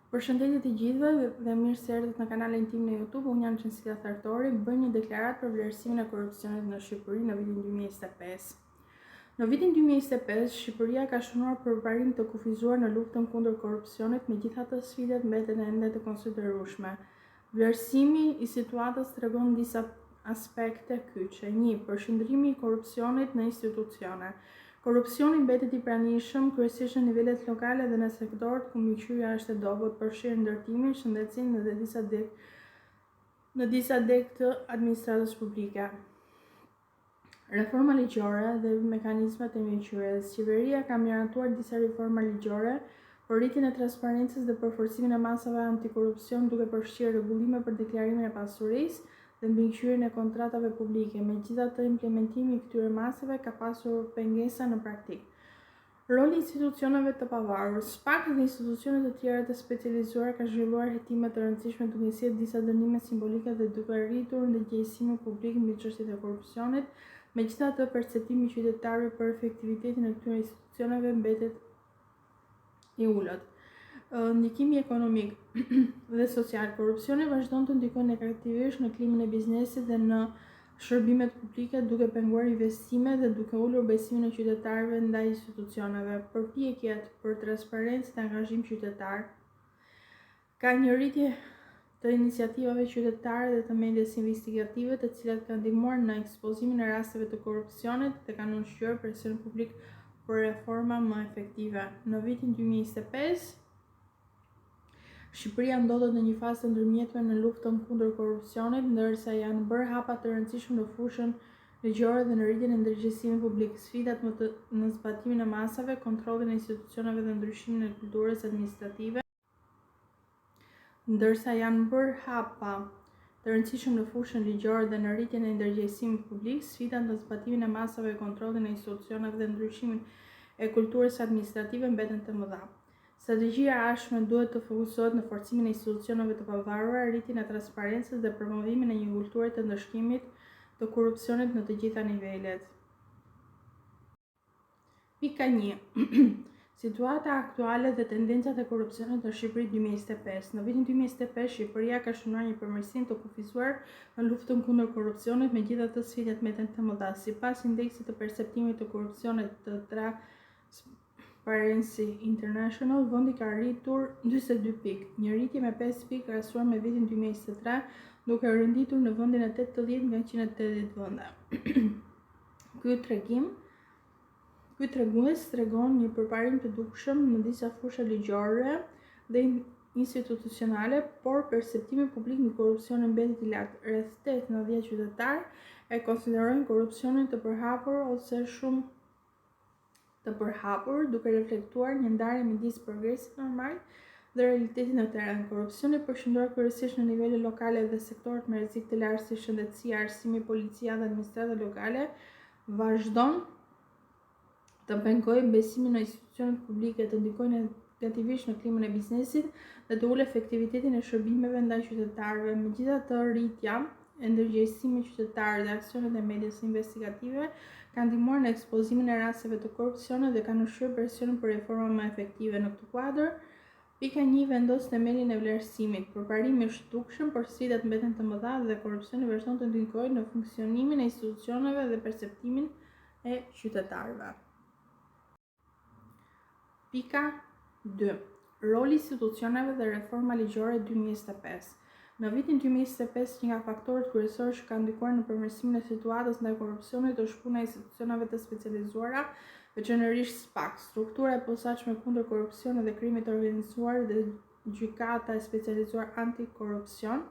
Përshëndetje të gjithëve dhe mirë se erdhët në kanalin tim në YouTube. Unë jam Çensila Thartori, bëj një deklaratë për vlerësimin e korrupsionit në Shqipëri në vitin 2025. Në vitin 2025, Shqipëria ka shënuar përparim të kufizuar në luftën kundër korrupsionit, megjithatë sfidat mbeten ende të konsiderueshme. Vlerësimi i situatës tregon disa aspekte kyçe. 1. Përshëndrimi i korrupsionit në institucione. Korrupsioni mbetet i pranishëm kryesisht në nivelet lokale dhe në sektorët ku mbikëqyrja është e dobët, përfshirë ndërtimin, shëndetësinë dhe në disa deg të administratës publike. Reforma ligjore dhe mekanizmat e mbikëqyrjes. Qeveria ka miratuar disa reforma ligjore për rritjen e transparencës dhe përforcimin e masave antikorrupsion, duke përfshirë rregullime për deklarimin e pasurisë dhe mbikëqyrjen e kontratave publike. Megjithatë, implementimi i këtyre masave ka pasur pengesa në praktikë. Roli i institucioneve të pavarur. SPAK dhe institucionet të tjera të specializuara kanë zhvilluar hetime të rëndësishme duke sjellë disa dënime simbolike dhe duke rritur ndërgjegjësimin publik mbi çështjet e korrupsionit. Megjithatë, perceptimi i qytetarëve për efektivitetin e këtyre institucioneve mbetet i ulët. Ndikimi ekonomik dhe social. Korrupsioni vazhdon të ndikojë negativisht në klimën e biznesit dhe në shërbimet publike, duke penguar investimet dhe duke ulur besimin e qytetarëve ndaj institucioneve. Përpjekjet për transparencë dhe angazhim qytetar. Ka një rritje të iniciativave qytetare dhe të mendjes investigative, të cilat kanë ndihmuar në ekspozimin e rasteve të korrupsionit dhe kanë ushqyer presion publik për reforma më efektive. Në vitin 2025, Shqipëria ndodhet në një fazë të ndërmjetme në luftën kundër korrupsionit, ndërsa janë bërë hapa të rëndësishëm në fushën ligjore dhe në rritjen e ndërgjegjësimit publik. Sfidat në zbatimin e masave, kontrollin e institucioneve dhe ndryshimin e kulturës administrative. Ndërsa janë bërë hapa të rëndësishëm në fushën ligjore dhe në rritjen e ndërgjegjësimit publik, sfidat në zbatimin e masave, kontrollin e institucioneve dhe ndryshimin e kulturës administrative mbeten të mëdha. Strategjia e ardhshme duhet të fokusohet në forcimin e institucioneve të pavarura, rritjen e transparencës dhe promovimin e një kulture të ndëshkimit të korrupsionit në të gjitha nivelet. Pika 1. Situata aktuale dhe tendencat e korrupsionit në Shqipëri 2025. Në vitin 2025, Shqipëria ka shënuar një përmirësim të kufizuar në luftën kundër korrupsionit, megjithatë sfidat mbeten të mëdha. Sipas indeksit të perceptimit të korrupsionit të Transparency International, vendi ka arritur 42 pikë, një rritje me 5 pikë krahasuar me vitin 2023, duke renditur në vendin e 80 nga 180 vende. Ky tregues tregon një përparim të dukshëm në disa fusha ligjore dhe institucionale, por perceptimi publik mbi korrupsionin mbetet i lartë. Rreth 80% qytetarë e konsiderojnë korrupsionin të përhapur ose shumë të përhapur, duke reflektuar një ndarje midis progresit normal dhe realitetit në terren. Korrupsioni përqendrohet kryesisht në nivele lokale dhe sektorët me rrezik të lartë si shëndetësia, arsimimi, policia dhe administrata lokale, vazhdon të pengojë besimin në institucionet publike, të ndikojë negativisht në klimën e biznesit dhe të ulë efektivitetin e shërbimeve ndaj qytetarëve. Megjithatë, rritja e ndërgjegjësimit qytetar dhe aksionet e medias investigative kanë ndihmuar në ekspozimin e rasteve të korrupsionit dhe kanë ushqyer presionin për reforma më efektive. Në këtë kuadër, pika 1 vendos themelin e vlerësimit. Përparimi është dukshëm, por sfidat mbeten të mëdha dhe korrupsioni vazhdon të ndikojë në funksionimin e institucioneve dhe perceptimin e qytetarëve. Pika 2. Roli i institucioneve dhe reforma ligjore 2025. Në vitin 2025, një nga faktorët kryesorë që kanë ndikuar në përmirësimin e situatës ndaj korrupsionit është puna e institucioneve të specializuara, veçanërisht SPAK, struktura e posaçme kundër korrupsionit dhe krimit të organizuar dhe gjykata e specializuar antikorrupsion.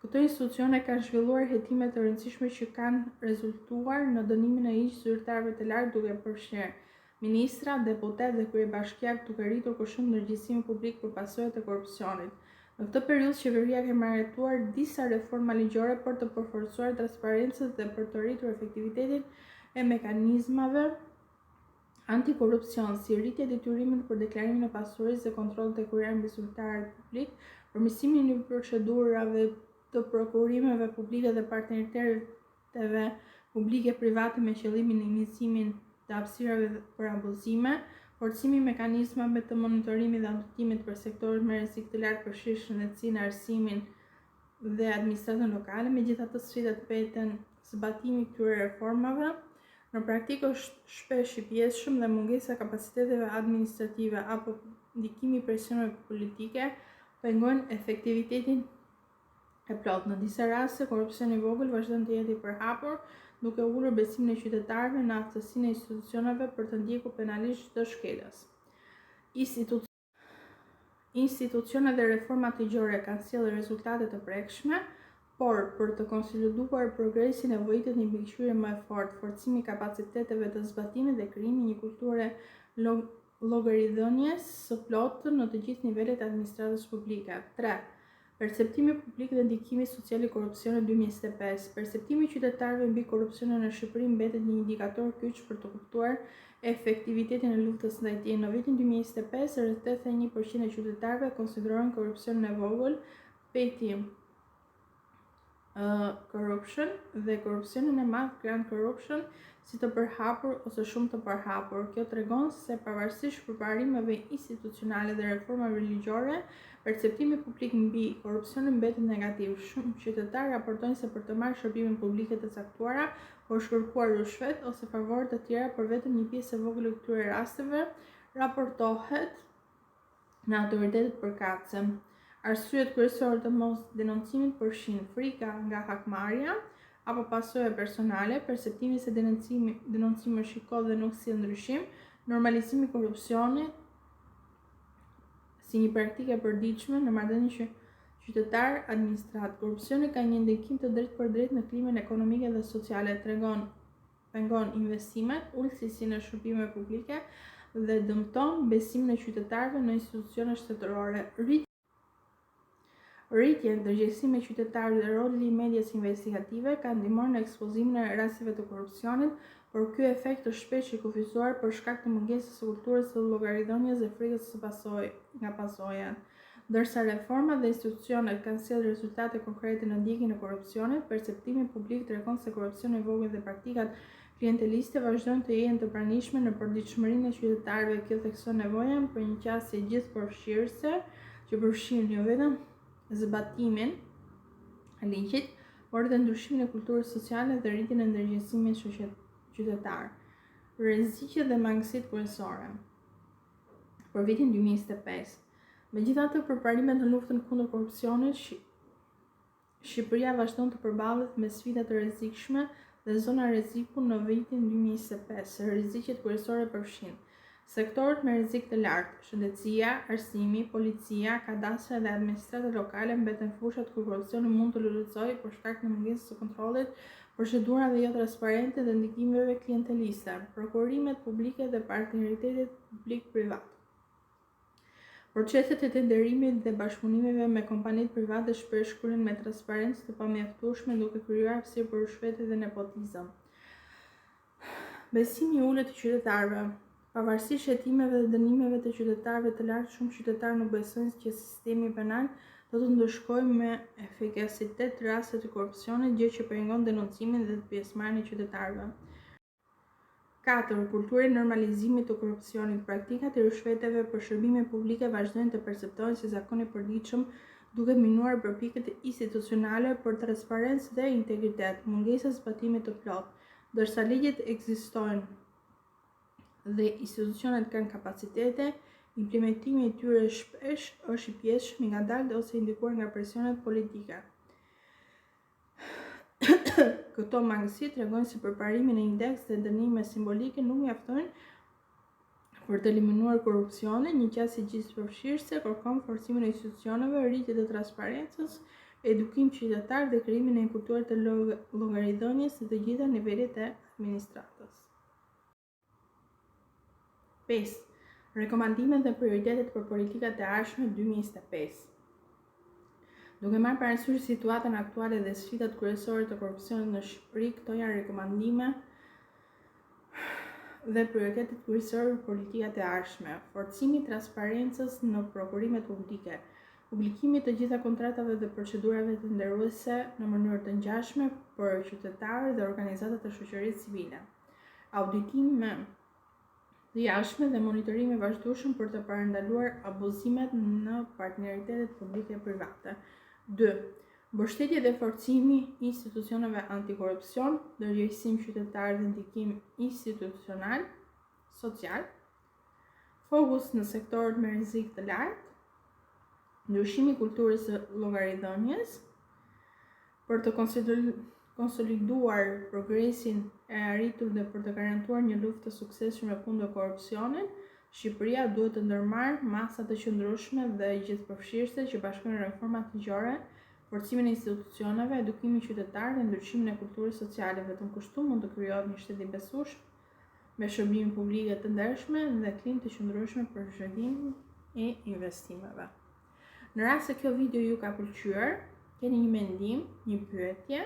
Këto institucione kanë zhvilluar hetime të rëndësishme që kanë rezultuar në dënimin e iq zyrtarëve të lartë, duke përfshirë ministra, deputet dhe kryebashkiak, duke rritur kështu ndërgjegjësimin publik për pasojat e korrupsionit. Në këtë periudhë, qeveria ka miratuar disa reforma ligjore për të përforcuar transparencën dhe për të rritur efektivitetin e mekanizmave antikorrupsion, si rritja e detyrimit për deklarimin e pasurisë dhe kontrollet e kryer mbi zyrtarët publik, përmirësimin e procedurave të prokurimeve publike dhe partneriteve publike private me qëllimin e minimizimin të hapësirave për abuzime, forcimi i mekanizmave të monitorimit dhe auditimit për sektorët me rrezik të lartë përfshirë shëndetësinë, arsimin dhe administratën lokale. Megjithatë, sfidat peten zbatimi i këtyre reformave në praktikë është shpesh i pjesshëm dhe mungesa e kapaciteteve administrative apo ndikimi i presioneve politike pengojnë efektivitetin e plotë. Në disa raste, korrupsioni i vogël vazhdon të jetë i përhapur, duke ulur besimin e qytetarëve në aftësinë e institucioneve për të ndjekur penalisht çdo shkelës. Institucionet dhe reformat ligjore kanë sjellë rezultate të prekshme, por për të konsoliduar progresin nevojitet një mbikëqyrje më e fortë, forcimi i kapaciteteve të zbatimit dhe krijimi një kulture llogaridhënies së plotë në të gjithë nivelet e administratës publike. 3. Perceptimi publik dhe ndikimi social i korrupsionit 2025. Perceptimi i qytetarëve mbi korrupsionin në Shqipëri mbetet një indikator kyç për të kuptuar efektivitetin e luftës ndaj tij. Në vitin 2025, rreth 81% e qytetarëve konsiderojnë korrupsionin e vogël, petty corruption dhe korrupsionin e madh grand corruption si të përhapur ose shumë të përhapur. Kjo tregon se pavarësisht përparimeve institucionale dhe reformave ligjore, perceptimi publik mbi korrupsionin mbetet negativ. Shumë qytetarë raportojnë se për të marrë shërbime publike të caktuara, por shkërkuar rushfet ose favore të tjera, por vetëm një pjesë e vogël e këtyre rasteve raportohet në autoritetet përkatëse. Arsyet kryesore të mos denoncimit përfshin frika nga hakmarrja apo pasojë personale, perceptimi se denoncimi është i kohë dhe nuk sjell ndryshim, normalizimi i korrupsionit si një praktikë e përditshme në marrëdhënie qytetar-administratë. Korrupsioni ka një ndikim të drejtë për drejtë në klimën ekonomike dhe sociale, pengon investimet, ulësinë e shërbimeve publike dhe dëmton besimin e qytetarëve në institucionet shtetërore. Rritja e ndërgjegjësimit e qytetarëve dhe roli i medias investigative ka ndihmuar në ekspozimin e rasteve të korrupsionit, por ky efekt është shpesh i kufizuar për shkak të mungesës së kulturës së llogaridhënies dhe frikës nga pasojat. Ndërsa reformat dhe institucionet kanë sjellë rezultate konkrete në ndjekjen e korrupsionit, perceptimi publik tregon se korrupsioni i vogël dhe praktikat klienteliste vazhdojnë të jenë të pranishme në përditshmërinë e qytetarëve. Kjo thekson nevojën për një qasje gjithëpërfshirëse që përfshin jo vetëm zbatimin e ligjit, por edhe ndryshimin e kulturës sociale dhe rritjen e ndërgjegjësimit qytetar. Rreziqet dhe mangësitë kryesore për vitin 2025. Megjithatë, përparimet në luftën kundër korrupsionit, Shqipëria vazhdon të përballet me sfida të rrezikshme dhe zona rreziku në vitin 2025. Rreziqet kryesore përfshin sektorët me rrezik të lartë, shëndetësia, arsimi, policia, kadastra dhe administrata lokale mbeten fushat ku korrupsioni mund të lulëzojë për shkak të mungesës së kontrollit, procedurave jo transparente dhe ndikimeve klienteliste, prokurimet publike dhe partneritetet publik-privat. Proceset e tenderimit dhe bashkëpunimeve me kompanitë private shpesh kryhen me transparencë të pamjaftueshme, duke krijuar hapësirë për rushfete dhe nepotizëm. Besimi i ulët i qytetarëve. Pavarësisht hetimeve dhe dënimeve të qytetarëve të lartë, shumë qytetarë nuk besojnë që sistemi penal do të ndëshkojë me efikasitet raste të korrupsionit, gjë që pengon denoncimin dhe pjesëmarrjen e qytetarëve. 4. Kultura e normalizimit të korrupsionit. Praktikat e rushfeteve për shërbime publike vazhdojnë të perceptohen si zakon i përditshëm, duke minuar përpjekjet institucionale për transparencë dhe integritet. Mungesa e zbatimit të plotë. Ndërsa ligjet ekzistojnë dhe institucionet kanë kapacitete, implementimi i tyre shpesh është i pjesshëm, i ngadaltë ose i ndikuar nga presionet politike. Këto mangësi tregojnë se përparimi në indeks dhe dënime simbolike nuk mjaftojnë për të eliminuar korrupsionin. Një qasje gjithëpërfshirëse kërkon forcimin e institucioneve, rritje të transparencës, edukim qytetar dhe krijimin e një kulture të llogaridhënies në të gjitha nivelet e administratës. 5. Rekomandimet dhe prioritetet për politikat e ardhshme 2025. Duke marrë parasysh situatën aktuale dhe sfidat kryesore të korrupsionit në Shqipëri, këto janë rekomandime dhe prioritetet kryesore për politikat e ardhshme. Forcimi i transparencës në prokurimet publike, publikimi të gjitha kontratave dhe procedurave tenderuese në mënyrë të ngjashme për qytetarët dhe organizatat e shoqërisë civile. Auditim të jashtme dhe monitorim i vazhdueshëm për të parandaluar abuzimet në partneritetet publike e private. 2. Mbështetje dhe forcimi i institucioneve antikorrupsion, ndërgjegjësim qytetar dhe ndikim institucional, social. Fokus në sektorët me rrezik të lartë, ndryshimi i kulturës së llogaridhënies për të konsoliduar progresin e arritur dhe për të garantuar një luftë të suksesshme kundër korrupsionit. Shqipëria duhet të ndërmarrë masa të qëndrueshme dhe gjithëpërfshirëse që bashkojnë reformat ligjore, forcimin e institucioneve, edukimin qytetar dhe ndryshimin e kulturës sociale. Vetëm kështu mund të krijohet një shtet i besueshëm me shërbime publike të ndershme dhe klimë të qëndrueshme për zhvillimin e investimeve. Në rast se kjo video ju ka pëlqyer, keni një mendim, një pyetje,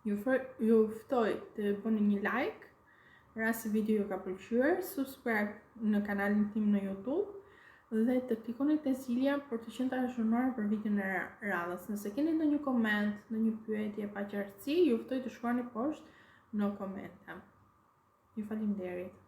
ju ftoj të bëni një like. Në rast se video ju ka pëlqyer, subscribe në kanalin tim në YouTube dhe të klikoni te zilja për të qenë të arshënuar për videon e radhës. Nëse keni ndonjë koment, ndonjë pyetje pa qartësi, ju ftoj të shkruani poshtë në komente. Ju faleminderit.